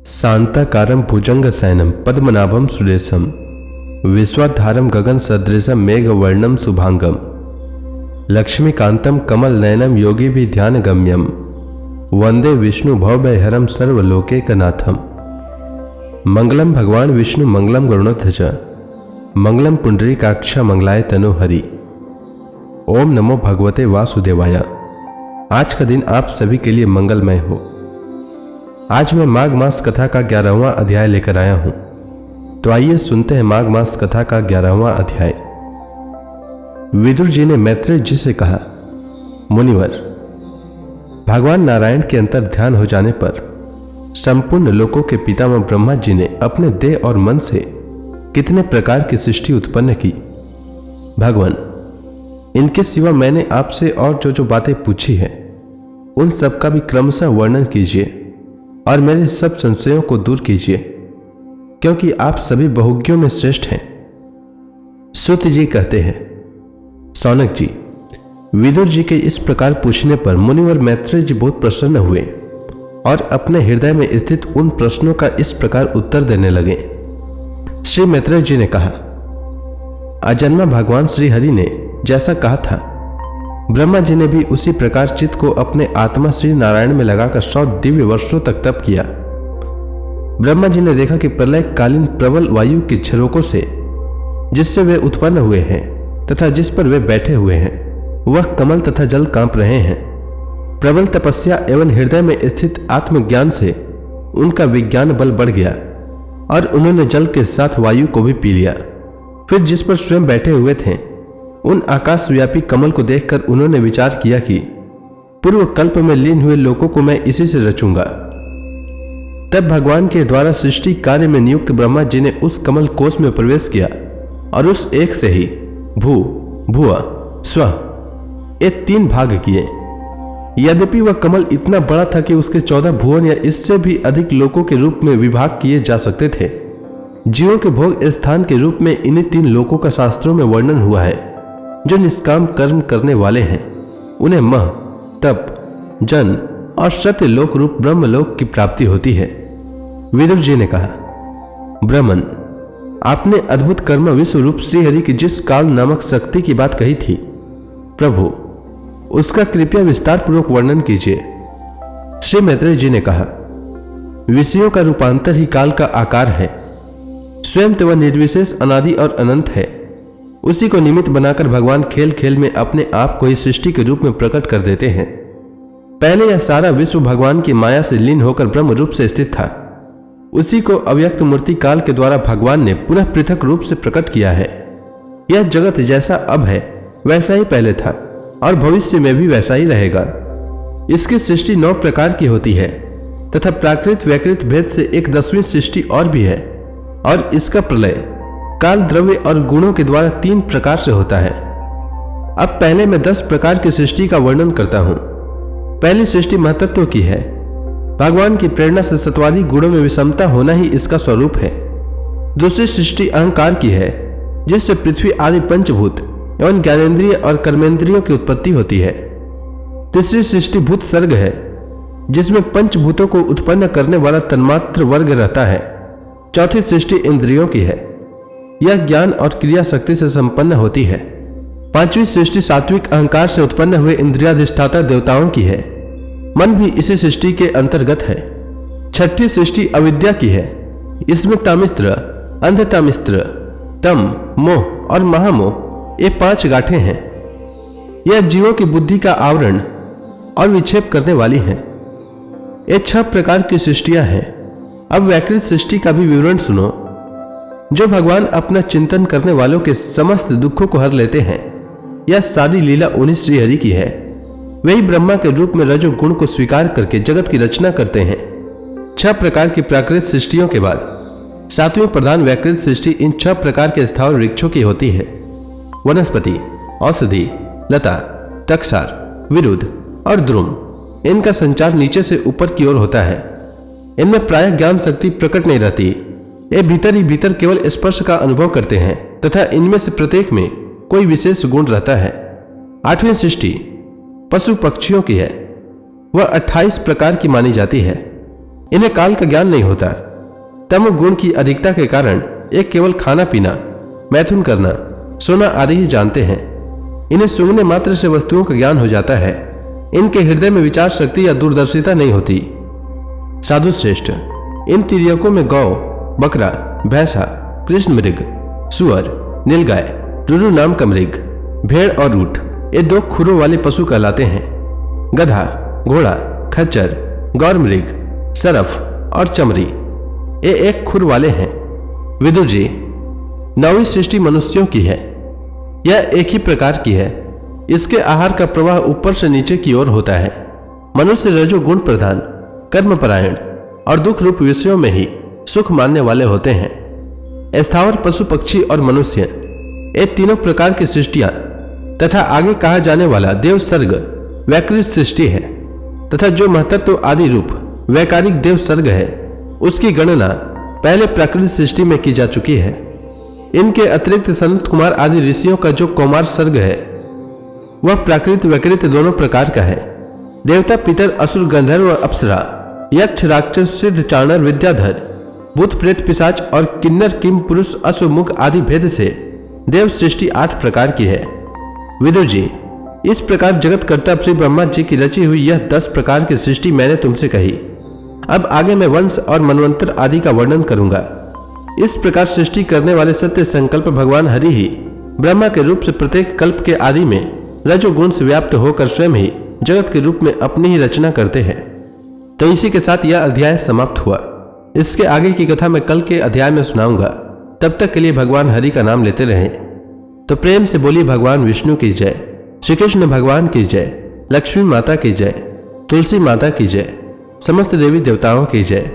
शांताकारं भुजंगशयनं पद्मनाभं सुरेशं विश्वाधारं गगनसदृशं मेघवर्णं शुभांगं लक्ष्मीकान्तं कमलनयनं योगिभिर्ध्यानगम्यं वंदे विष्णु भवभयहरं सर्वलोकैकनाथं। मंगलम भगवान विष्णु मंगलम गरुड़ध्वज मंगलम पुंडरीकाक्ष मंगलाय तनोहरि। ओम नमो भगवते वासुदेवाय। आज का दिन आप सभी के लिए मंगलमय हो। आज मैं माघ मास कथा का 11वां अध्याय लेकर आया हूं। तो आइए सुनते हैं माघ मास कथा का 11वां अध्याय। विदुर जी ने मैत्रेय जी से कहा, मुनिवर, भगवान नारायण के अंतर ध्यान हो जाने पर संपूर्ण लोकों के पितामह ब्रह्मा जी ने अपने देह और मन से कितने प्रकार की सृष्टि उत्पन्न की। भगवान, इनके सिवा मैंने आपसे और जो बातें पूछी हैं उन सब का भी क्रमशः वर्णन कीजिए और मेरे सब संशयों को दूर कीजिए, क्योंकि आप सभी बहुज्ञों में श्रेष्ठ हैं। सूत जी कहते हैं, सौनक जी, विदुर जी के इस प्रकार पूछने पर मुनिवर मैत्रेय जी बहुत प्रसन्न हुए और अपने हृदय में स्थित उन प्रश्नों का इस प्रकार उत्तर देने लगे। श्री मैत्रेय जी ने कहा, अजन्मा भगवान श्री हरि ने जैसा कहा था, ब्रह्मा जी ने भी उसी प्रकार चित्त को अपने आत्मा श्री नारायण में लगाकर 100 दिव्य वर्षों तक तप किया। ब्रह्मा जी ने देखा कि प्रलय कालीन प्रबल वायु के झरोकों से जिससे वे उत्पन्न हुए हैं तथा जिस पर वे बैठे हुए हैं वह कमल तथा जल कांप रहे हैं। प्रबल तपस्या एवं हृदय में स्थित आत्मज्ञान से उनका विज्ञान बल बढ़ गया और उन्होंने जल के साथ वायु को भी पी लिया। फिर जिस पर स्वयं बैठे हुए थे उन आकाशव्यापी कमल को देखकर उन्होंने विचार किया कि पूर्व कल्प में लीन हुए लोगों को मैं इसी से रचूंगा। तब भगवान के द्वारा सृष्टि कार्य में नियुक्त ब्रह्मा जी ने उस कमल कोश में प्रवेश किया और उस एक से ही भू, भुआ, स्व ये 3 भाग किए। यद्यपि वह कमल इतना बड़ा था कि उसके 14 भुवन या इससे भी अधिक लोकों के रूप में विभाग किए जा सकते थे। जीवों के भोग स्थान के रूप में इन्हीं 3 लोकों का शास्त्रों में वर्णन हुआ है। जो निष्काम कर्म करने वाले हैं उन्हें मह, तप, जन और सत्य लोक रूप ब्रह्मलोक की प्राप्ति होती है। विदुर जी ने कहा, ब्रह्मन, आपने अद्भुत कर्म विश्व रूप श्रीहरि की जिस काल नामक शक्ति की बात कही थी, प्रभु उसका कृपया विस्तार पूर्वक वर्णन कीजिए। श्री मैत्रेय जी ने कहा, विषयों का रूपांतर ही काल का आकार है। स्वयं तो वह निर्विशेष अनादि और अनंत है। उसी को निमित्त बनाकर भगवान खेल खेल में अपने आप को ही सृष्टि के रूप में प्रकट कर देते हैं। पहले यह सारा विश्व भगवान की माया से लीन होकर ब्रह्म रूप से स्थित था। उसी को अव्यक्त मूर्ति काल के द्वारा भगवान ने पुनः पृथक रूप से प्रकट किया है। यह जगत जैसा अब है वैसा ही पहले था और भविष्य में भी वैसा ही रहेगा। इसकी सृष्टि 9 प्रकार की होती है तथा प्राकृत वैकृत भेद से एक 10वीं सृष्टि और भी है। और इसका प्रलय काल, द्रव्य और गुणों के द्वारा 3 प्रकार से होता है। अब पहले मैं 10 प्रकार की सृष्टि का वर्णन करता हूं। पहली सृष्टि महतत्व की है। भगवान की प्रेरणा से सत्वादी गुणों में विषमता होना ही इसका स्वरूप है। दूसरी सृष्टि अहंकार की है, जिससे पृथ्वी आदि पंचभूत एवं ज्ञानेन्द्रिय और कर्मेंद्रियों की उत्पत्ति होती है। तीसरी सृष्टि भूत सर्ग है, जिसमें पंचभूतों को उत्पन्न करने वाला तन्मात्र वर्ग रहता है। चौथी सृष्टि इंद्रियों की है। यह ज्ञान और क्रिया शक्ति से संपन्न होती है। 5वीं सृष्टि सात्विक अहंकार से उत्पन्न हुए इंद्रियाधिष्ठाता देवताओं की है। मन भी इसी सृष्टि के अंतर्गत है। 6ठी सृष्टि अविद्या की है। इसमें तामिस्त्र, अंधतामिस्त्र, तम, मोह और महामोह ये 5 गांठें हैं। यह जीवों की बुद्धि का आवरण और विक्षेप करने वाली हैं। ये 6 प्रकार की सृष्टियां हैं। अब वैकृत सृष्टि का भी विवरण सुनो। जो भगवान अपना चिंतन करने वालों के समस्त दुखों को हर लेते हैं। यह सारी लीला उन्हीं श्रीहरि की है। वही ब्रह्मा के रूप में रजो गुण को स्वीकार करके जगत की रचना करते हैं। 6 प्रकार की प्राकृत सृष्टियों के बाद 7वीं प्रधान वैकृत सृष्टि इन 6 प्रकार के स्थावर वृक्षों की होती है। वनस्पति, औषधि, लता, तक्षार, विरुद्ध और द्रुम, इनका संचार नीचे से ऊपर की ओर होता है। इनमें प्रायः ज्ञान शक्ति प्रकट नहीं रहती। ये भीतर ही भीतर केवल स्पर्श का अनुभव करते हैं तथा इनमें से प्रत्येक में कोई विशेष गुण रहता है। 8वीं सृष्टि पशु पक्षियों की है। वह 28 प्रकार की मानी जाती है। इन्हें काल का ज्ञान नहीं होता। तमोगुण की अधिकता के कारण ये केवल खाना पीना, मैथुन करना, सोना आदि ही जानते हैं। इन्हें सूंघने मात्र से वस्तुओं का ज्ञान हो जाता है। इनके हृदय में विचार शक्ति या दूरदर्शिता नहीं होती। साधु श्रेष्ठ, इन तिर्यकों में गौ, बकरा, भैंसा, कृष्ण मृग, सुअर, नीलगाय, रुरु नाम का मृग, भेड़ और ऊंट, ये 2 खुरों वाले पशु कहलाते हैं। गधा, घोड़ा, खच्चर, गौर मृग, सरफ और चमरी, ये 1 खुर वाले हैं। विदुर जी, 9वीं सृष्टि मनुष्यों की है। यह एक ही प्रकार की है। इसके आहार का प्रवाह ऊपर से नीचे की ओर होता है। मनुष्य रजोगुण प्रधान, कर्मपरायण और दुख रूप विषयों में ही सुख मानने वाले होते हैं। स्थावर, पशु, पक्षी और मनुष्य, ये तीनों प्रकार की सृष्टियां तथा आगे कहा जाने वाला देव सर्ग वैकृत सृष्टि है तथा जो महतत्व आदि रूप वैकारिक देव सर्ग है उसकी गणना पहले प्राकृतिक सृष्टि में की जा चुकी है। इनके अतिरिक्त सनत कुमार आदि ऋषियों का जो कौमार सर्ग है वह प्राकृत वैकृत दोनों प्रकार का है। देवता, पितर, असुर, गंधर्व और अप्सरा, यक्ष, राक्षस, सिद्ध, चाणर, विद्याधर, भूत, प्रेत, पिशाच और किन्नर, किम पुरुष, अश्व, मुख आदि भेद से देव सृष्टि 8 प्रकार की है। विदुर जी, इस प्रकार जगतकर्ता श्री ब्रह्मा जी की रची हुई यह 10 प्रकार की सृष्टि मैंने तुमसे कही। अब आगे मैं वंश और मनवंतर आदि का वर्णन करूंगा। इस प्रकार सृष्टि करने वाले सत्य संकल्प भगवान हरि ही ब्रह्मा के रूप से प्रत्येक कल्प के आदि में रजोगुण से व्याप्त होकर स्वयं ही जगत के रूप में अपनी ही रचना करते हैं। तो इसी के साथ यह अध्याय समाप्त हुआ। इसके आगे की कथा मैं कल के अध्याय में सुनाऊंगा। तब तक के लिए भगवान हरि का नाम लेते रहें। तो प्रेम से बोलिए भगवान विष्णु की जय, श्री कृष्ण भगवान की जय, लक्ष्मी माता की जय, तुलसी माता की जय, समस्त देवी देवताओं की जय।